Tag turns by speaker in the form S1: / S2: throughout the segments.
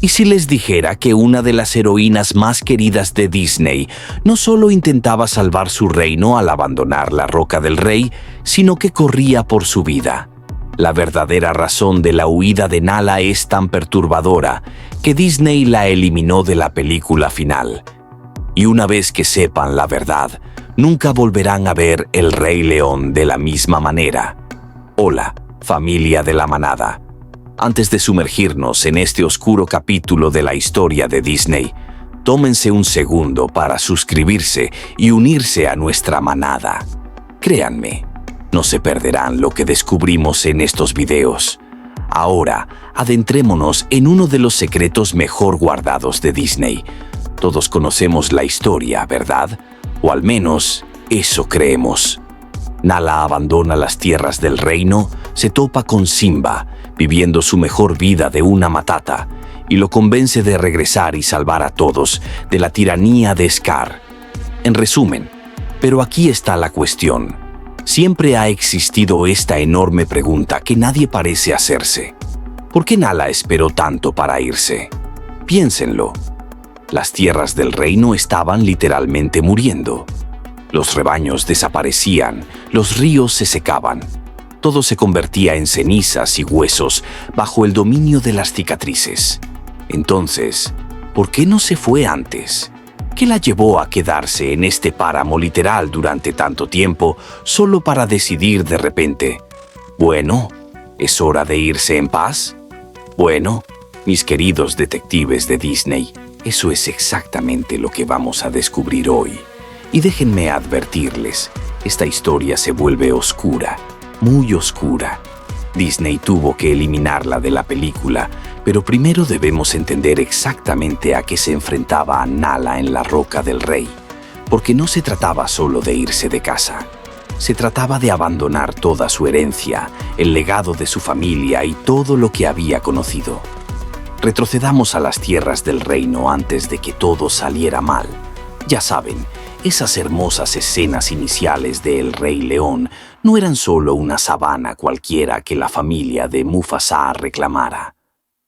S1: ¿Y si les dijera que una de las heroínas más queridas de Disney no solo intentaba salvar su reino al abandonar la Roca del Rey, sino que corría por su vida? La verdadera razón de la huida de Nala es tan perturbadora que Disney la eliminó de la película final. Y una vez que sepan la verdad, nunca volverán a ver El Rey León de la misma manera. Hola, familia de la manada. Antes de sumergirnos en este oscuro capítulo de la historia de Disney, tómense un segundo para suscribirse y unirse a nuestra manada. Créanme, no se perderán lo que descubrimos en estos videos. Ahora, adentrémonos en uno de los secretos mejor guardados de Disney. Todos conocemos la historia, ¿verdad? O al menos, eso creemos. Nala abandona las tierras del reino, se topa con Simba, viviendo su mejor vida de una matata, y lo convence de regresar y salvar a todos de la tiranía de Scar. En resumen, pero aquí está la cuestión. Siempre ha existido esta enorme pregunta que nadie parece hacerse. ¿Por qué Nala esperó tanto para irse? Piénsenlo. Las tierras del reino estaban literalmente muriendo. Los rebaños desaparecían, los ríos se secaban. Todo se convertía en cenizas y huesos bajo el dominio de las cicatrices. Entonces, ¿por qué no se fue antes? ¿Qué la llevó a quedarse en este páramo literal durante tanto tiempo solo para decidir de repente: bueno, ¿es hora de irse en paz? Bueno, mis queridos detectives de Disney, eso es exactamente lo que vamos a descubrir hoy. Y déjenme advertirles, esta historia se vuelve oscura, muy oscura. Disney tuvo que eliminarla de la película, pero primero debemos entender exactamente a qué se enfrentaba Nala en la Roca del Rey, porque no se trataba solo de irse de casa. Se trataba de abandonar toda su herencia, el legado de su familia y todo lo que había conocido. Retrocedamos a las tierras del reino antes de que todo saliera mal. Ya saben, esas hermosas escenas iniciales de El Rey León no eran solo una sabana cualquiera que la familia de Mufasa reclamara.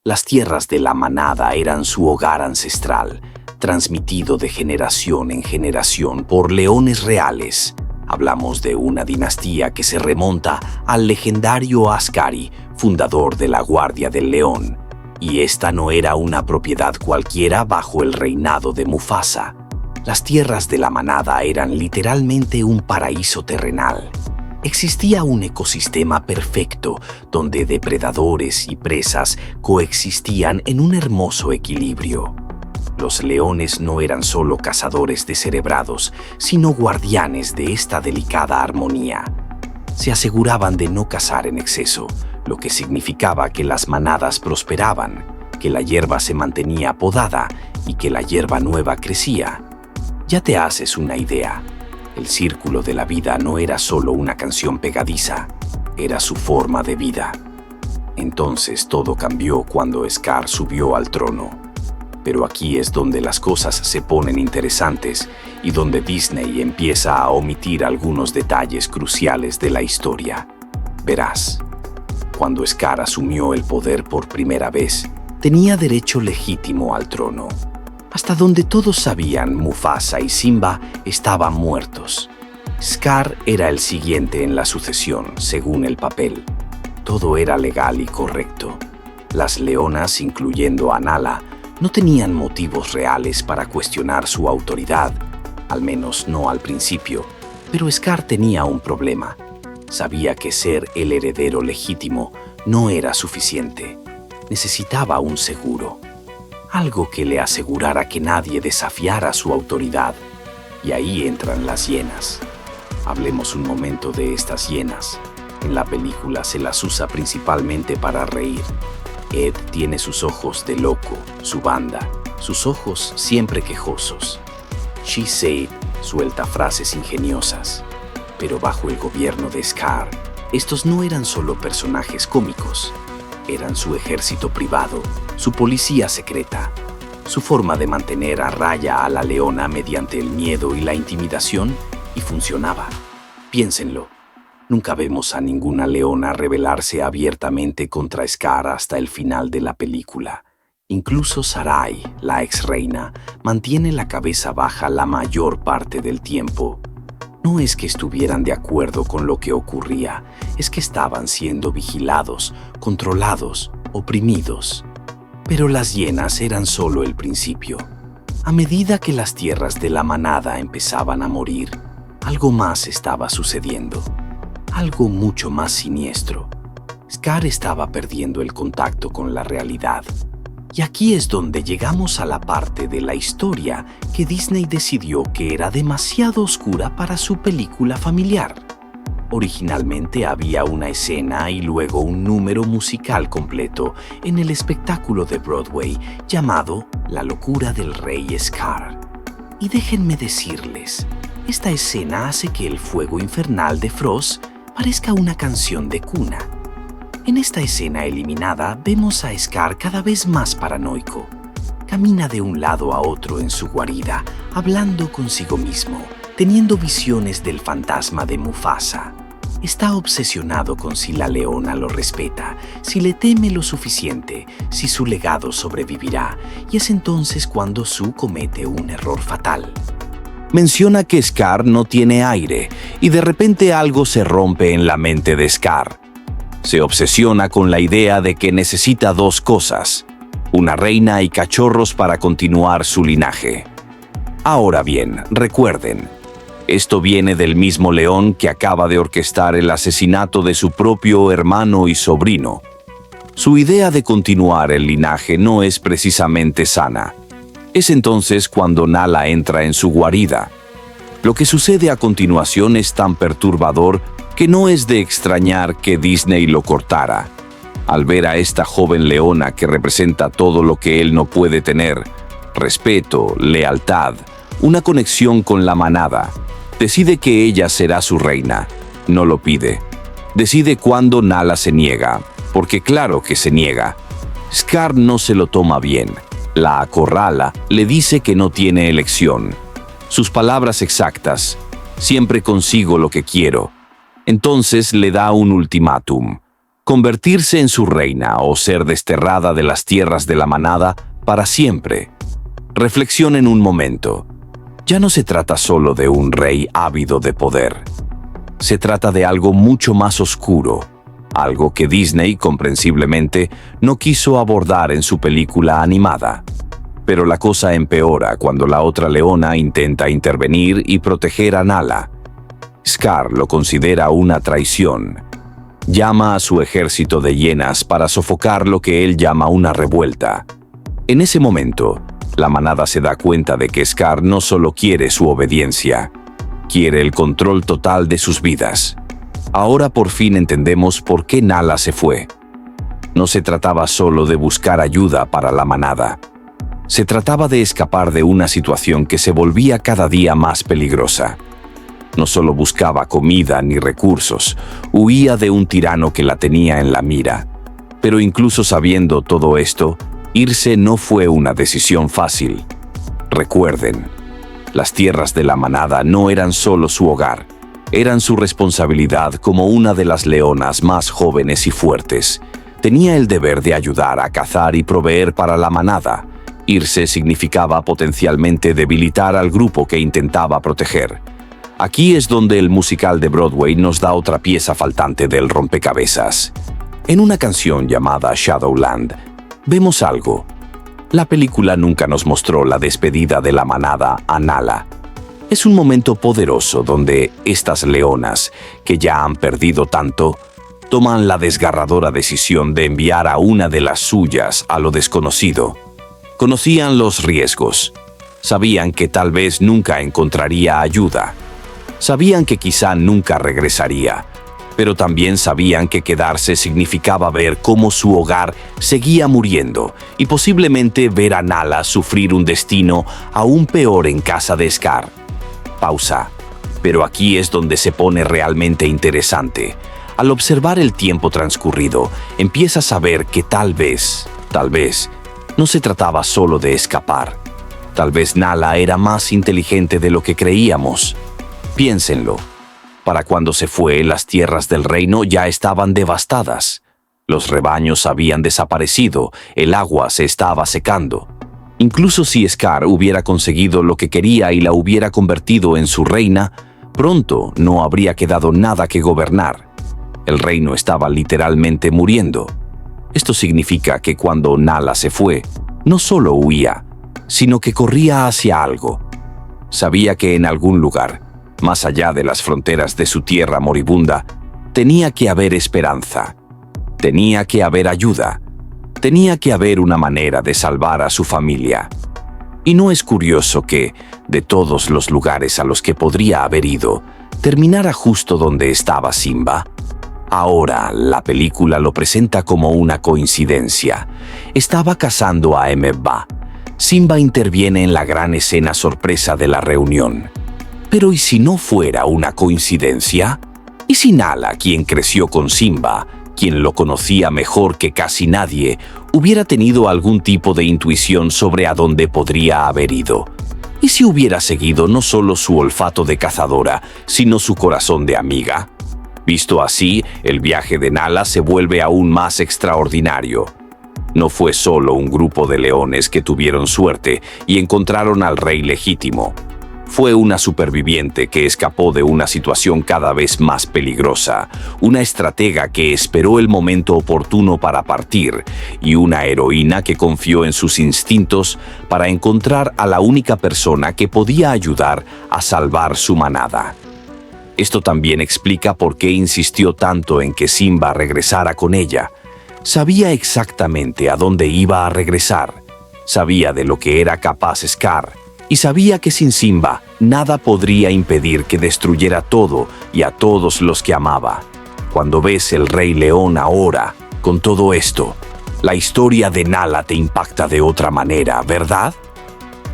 S1: Las tierras de la manada eran su hogar ancestral, transmitido de generación en generación por leones reales. Hablamos de una dinastía que se remonta al legendario Ascari, fundador de la Guardia del León. Y esta no era una propiedad cualquiera bajo el reinado de Mufasa. Las tierras de la manada eran literalmente un paraíso terrenal. Existía un ecosistema perfecto donde depredadores y presas coexistían en un hermoso equilibrio. Los leones no eran solo cazadores descerebrados, sino guardianes de esta delicada armonía. Se aseguraban de no cazar en exceso, lo que significaba que las manadas prosperaban, que la hierba se mantenía podada y que la hierba nueva crecía. Ya te haces una idea. El círculo de la vida no era solo una canción pegadiza, era su forma de vida. Entonces todo cambió cuando Scar subió al trono. Pero aquí es donde las cosas se ponen interesantes y donde Disney empieza a omitir algunos detalles cruciales de la historia. Verás, cuando Scar asumió el poder por primera vez, tenía derecho legítimo al trono. Hasta donde todos sabían, Mufasa y Simba estaban muertos. Scar era el siguiente en la sucesión, según el papel. Todo era legal y correcto. Las leonas, incluyendo a Nala, no tenían motivos reales para cuestionar su autoridad, al menos no al principio. Pero Scar tenía un problema. Sabía que ser el heredero legítimo no era suficiente. Necesitaba un seguro. Algo que le asegurara que nadie desafiara su autoridad. Y ahí entran las hienas. Hablemos un momento de estas hienas. En la película se las usa principalmente para reír. Ed tiene sus ojos de loco, su banda, sus ojos siempre quejosos. She Said suelta frases ingeniosas. Pero bajo el gobierno de Scar, estos no eran solo personajes cómicos. Eran su ejército privado, su policía secreta, su forma de mantener a raya a la leona mediante el miedo y la intimidación, y funcionaba. Piénsenlo, nunca vemos a ninguna leona rebelarse abiertamente contra Scar hasta el final de la película. Incluso Sarai, la ex reina, mantiene la cabeza baja la mayor parte del tiempo. No es que estuvieran de acuerdo con lo que ocurría, es que estaban siendo vigilados, controlados, oprimidos. Pero las hienas eran solo el principio. A medida que las tierras de la manada empezaban a morir, algo más estaba sucediendo, algo mucho más siniestro. Scar estaba perdiendo el contacto con la realidad. Y aquí es donde llegamos a la parte de la historia que Disney decidió que era demasiado oscura para su película familiar. Originalmente había una escena y luego un número musical completo en el espectáculo de Broadway llamado La locura del rey Scar. Y déjenme decirles, esta escena hace que el fuego infernal de Frost parezca una canción de cuna. En esta escena eliminada vemos a Scar cada vez más paranoico. Camina de un lado a otro en su guarida, hablando consigo mismo, teniendo visiones del fantasma de Mufasa. Está obsesionado con si la leona lo respeta, si le teme lo suficiente, si su legado sobrevivirá, y es entonces cuando Su comete un error fatal. Menciona que Scar no tiene aire, y de repente algo se rompe en la mente de Scar. Se obsesiona con la idea de que necesita dos cosas, una reina y cachorros para continuar su linaje. Ahora bien, recuerden, esto viene del mismo león que acaba de orquestar el asesinato de su propio hermano y sobrino. Su idea de continuar el linaje no es precisamente sana. Es entonces cuando Nala entra en su guarida. Lo que sucede a continuación es tan perturbador que no es de extrañar que Disney lo cortara. Al ver a esta joven leona que representa todo lo que él no puede tener, respeto, lealtad, una conexión con la manada, decide que ella será su reina. No lo pide. Decide cuándo Nala se niega, porque claro que se niega. Scar no se lo toma bien. La acorrala, le dice que no tiene elección. Sus palabras exactas: siempre consigo lo que quiero. Entonces le da un ultimátum: convertirse en su reina o ser desterrada de las tierras de la manada para siempre. Reflexionen un momento. Ya no se trata solo de un rey ávido de poder. Se trata de algo mucho más oscuro, algo que Disney, comprensiblemente, no quiso abordar en su película animada. Pero la cosa empeora cuando la otra leona intenta intervenir y proteger a Nala. Scar lo considera una traición. Llama a su ejército de hienas para sofocar lo que él llama una revuelta. En ese momento, la manada se da cuenta de que Scar no solo quiere su obediencia, quiere el control total de sus vidas. Ahora por fin entendemos por qué Nala se fue. No se trataba solo de buscar ayuda para la manada. Se trataba de escapar de una situación que se volvía cada día más peligrosa. No solo buscaba comida ni recursos, huía de un tirano que la tenía en la mira. Pero incluso sabiendo todo esto, irse no fue una decisión fácil. Recuerden, las tierras de la manada no eran solo su hogar, eran su responsabilidad como una de las leonas más jóvenes y fuertes. Tenía el deber de ayudar a cazar y proveer para la manada. Irse significaba potencialmente debilitar al grupo que intentaba proteger. Aquí es donde el musical de Broadway nos da otra pieza faltante del rompecabezas. En una canción llamada Shadowland, vemos algo. La película nunca nos mostró la despedida de la manada a Nala. Es un momento poderoso donde estas leonas, que ya han perdido tanto, toman la desgarradora decisión de enviar a una de las suyas a lo desconocido. Conocían los riesgos. Sabían que tal vez nunca encontraría ayuda. Sabían que quizá nunca regresaría, pero también sabían que quedarse significaba ver cómo su hogar seguía muriendo y posiblemente ver a Nala sufrir un destino aún peor en casa de Scar. Pausa. Pero aquí es donde se pone realmente interesante. Al observar el tiempo transcurrido, empiezas a ver que tal vez, no se trataba solo de escapar. Tal vez Nala era más inteligente de lo que creíamos. Piénsenlo. Para cuando se fue, las tierras del reino ya estaban devastadas. Los rebaños habían desaparecido, el agua se estaba secando. Incluso si Scar hubiera conseguido lo que quería y la hubiera convertido en su reina, pronto no habría quedado nada que gobernar. El reino estaba literalmente muriendo. Esto significa que cuando Nala se fue, no solo huía, sino que corría hacia algo. Sabía que en algún lugar, más allá de las fronteras de su tierra moribunda, tenía que haber esperanza. Tenía que haber ayuda. Tenía que haber una manera de salvar a su familia. Y no es curioso que, de todos los lugares a los que podría haber ido, terminara justo donde estaba Simba. Ahora la película lo presenta como una coincidencia. Estaba cazando a Mba. Simba interviene en la gran escena sorpresa de la reunión. Pero ¿y si no fuera una coincidencia? ¿Y si Nala, quien creció con Simba, quien lo conocía mejor que casi nadie, hubiera tenido algún tipo de intuición sobre a dónde podría haber ido? ¿Y si hubiera seguido no solo su olfato de cazadora, sino su corazón de amiga? Visto así, el viaje de Nala se vuelve aún más extraordinario. No fue solo un grupo de leones que tuvieron suerte y encontraron al rey legítimo. Fue una superviviente que escapó de una situación cada vez más peligrosa, una estratega que esperó el momento oportuno para partir y una heroína que confió en sus instintos para encontrar a la única persona que podía ayudar a salvar su manada. Esto también explica por qué insistió tanto en que Simba regresara con ella. Sabía exactamente a dónde iba a regresar, sabía de lo que era capaz Scar, y sabía que sin Simba nada podría impedir que destruyera todo y a todos los que amaba. Cuando ves El Rey León ahora, con todo esto, la historia de Nala te impacta de otra manera, ¿verdad?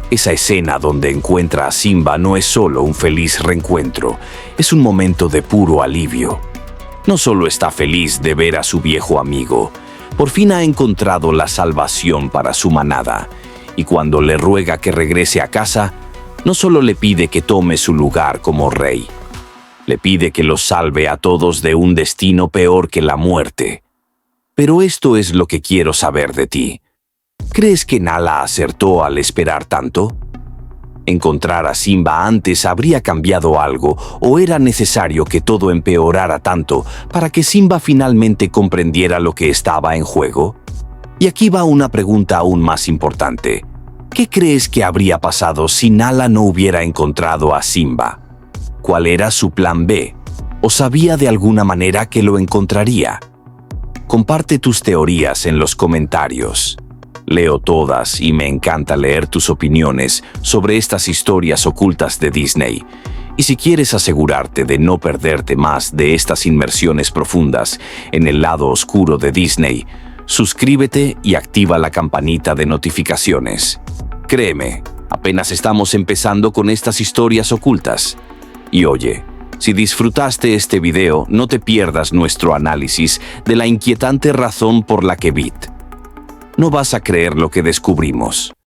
S1: Esa escena donde encuentra a Simba no es solo un feliz reencuentro, es un momento de puro alivio. No solo está feliz de ver a su viejo amigo, por fin ha encontrado la salvación para su manada, y cuando le ruega que regrese a casa, no solo le pide que tome su lugar como rey, le pide que los salve a todos de un destino peor que la muerte. Pero esto es lo que quiero saber de ti. ¿Crees que Nala acertó al esperar tanto? ¿Encontrar a Simba antes habría cambiado algo o era necesario que todo empeorara tanto para que Simba finalmente comprendiera lo que estaba en juego? Y aquí va una pregunta aún más importante. ¿Qué crees que habría pasado si Nala no hubiera encontrado a Simba? ¿Cuál era su plan B? ¿O sabía de alguna manera que lo encontraría? Comparte tus teorías en los comentarios. Leo todas y me encanta leer tus opiniones sobre estas historias ocultas de Disney. Y si quieres asegurarte de no perderte más de estas inmersiones profundas en el lado oscuro de Disney, suscríbete y activa la campanita de notificaciones. Créeme, apenas estamos empezando con estas historias ocultas. Y oye, si disfrutaste este video, no te pierdas nuestro análisis de la inquietante razón por la que Bit. No vas a creer lo que descubrimos.